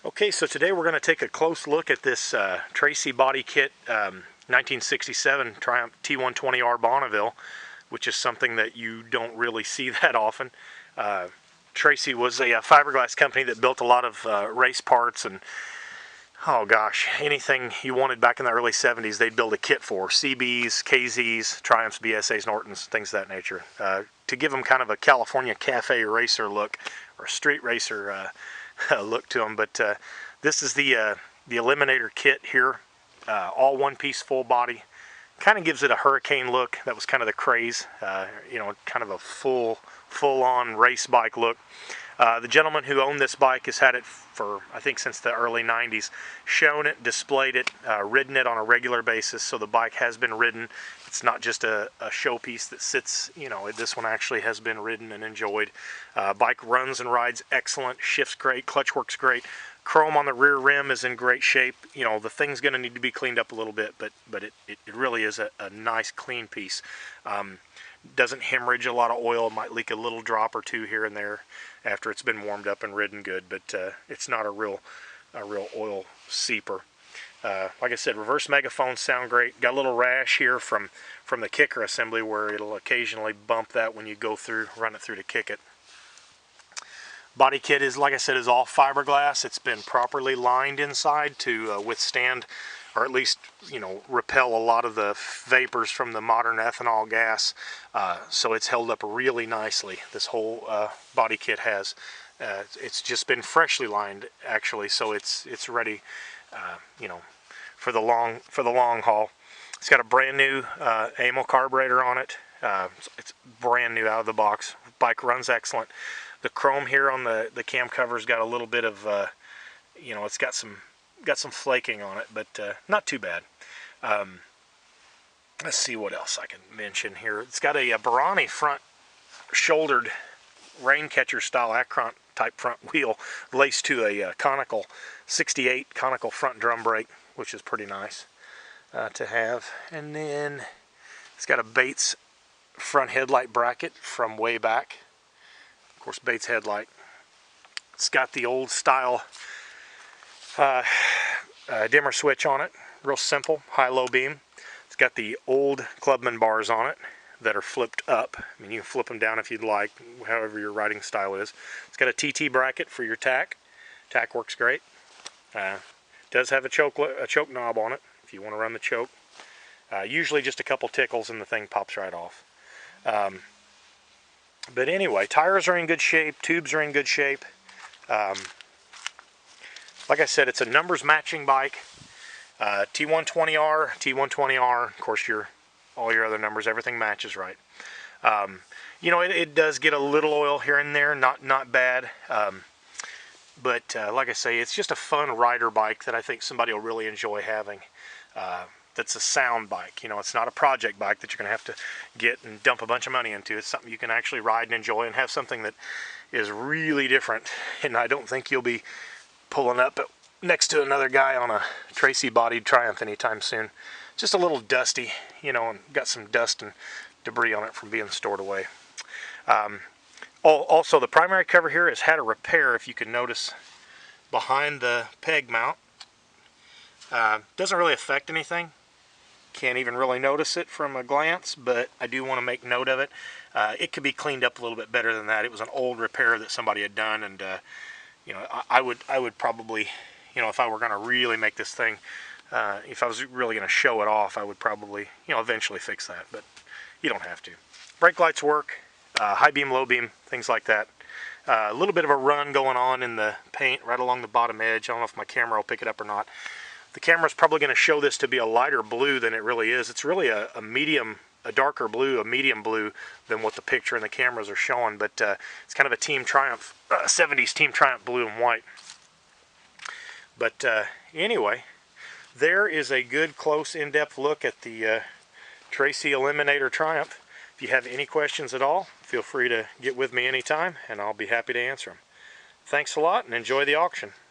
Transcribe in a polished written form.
Okay, so today we're going to take a close look at this Tracy body kit 1967 Triumph T120R Bonneville, which is something that you don't really see that often. Tracy was a fiberglass company that built a lot of race parts and, oh gosh, anything you wanted back in the early 70s they'd build a kit for. CBs, KZs, Triumphs, BSAs, Nortons, things of that nature. To give them kind of a California cafe racer look, or street racer look to them. But this is the Eliminator kit here, all one-piece full body. Kind of gives it a hurricane look. That was kind of the craze, you know, kind of a full-on race bike look. The gentleman who owned this bike has had it for, I think, since the early 90s. Shown it, displayed it, ridden it on a regular basis, so the bike has been ridden. It's not just a showpiece that sits, you know, this one actually has been ridden and enjoyed. Bike runs and rides excellent, shifts great, clutch works great. Chrome on the rear rim is in great shape. You know, the thing's going to need to be cleaned up a little bit, but it really is a nice, clean piece. Doesn't hemorrhage a lot of oil. It might leak a little drop or two here and there after it's been warmed up and ridden good, but it's not a real oil seeper. Like I said, reverse megaphones sound great. Got a little rash here from the kicker assembly where it'll occasionally bump that when you go through, run it through to kick it. Body kit is, like I said, is all fiberglass. It's been properly lined inside to withstand, or at least, you know, repel a lot of the vapors from the modern ethanol gas. So it's held up really nicely. This whole body kit has. It's just been freshly lined, actually, so it's ready, you know, for the long haul. It's got a brand new AML carburetor on it. It's brand new out of the box. Bike runs excellent. The chrome here on the cam cover's got a little bit of, you know, it's got some flaking on it, but not too bad. Let's see what else I can mention here. It's got a Barani front shouldered rain catcher style Acron type front wheel laced to a conical 68 conical front drum brake, which is pretty nice to have. And then it's got a Bates front headlight bracket from way back. Of course, Bates headlight. It's got the old style dimmer switch on it, real simple, high-low beam. It's got the old Clubman bars on it that are flipped up. I mean, you can flip them down if you'd like, however your riding style is. It's got a TT bracket for your tack. Tack works great. Does have a choke knob on it if you want to run the choke. Usually just a couple tickles and the thing pops right off. But anyway, tires are in good shape, tubes are in good shape. Like I said, it's a numbers matching bike. T120R, T120R, of course all your other numbers, everything matches right. You know, it does get a little oil here and there, not bad. But like I say, it's just a fun rider bike that I think somebody will really enjoy having. That's a sound bike. You know, it's not a project bike that you're going to have to get and dump a bunch of money into. It's something you can actually ride and enjoy and have something that is really different. And I don't think you'll be pulling up next to another guy on a Tracy bodied Triumph anytime soon. Just a little dusty, you know, and got some dust and debris on it from being stored away. Also, the primary cover here has had a repair, if you can notice, behind the peg mount. Doesn't really affect anything. Can't even really notice it from a glance, but I do want to make note of it. It could be cleaned up a little bit better than that. It was an old repair that somebody had done, and you know, I would probably, you know, if I were going to really make this thing, if I was really going to show it off, I would probably, you know, eventually fix that, but you don't have to. Brake lights work, high beam, low beam, things like that. A little bit of a run going on in the paint right along the bottom edge. I don't know if my camera will pick it up or not. The camera's probably going to show this to be a lighter blue than it really is. It's really a darker blue, a medium blue than what the picture and the cameras are showing, but it's kind of a Team Triumph, 70s Team Triumph blue and white. But anyway, there is a good, close, in-depth look at the Tracy Eliminator Triumph. If you have any questions at all, feel free to get with me anytime, and I'll be happy to answer them. Thanks a lot, and enjoy the auction.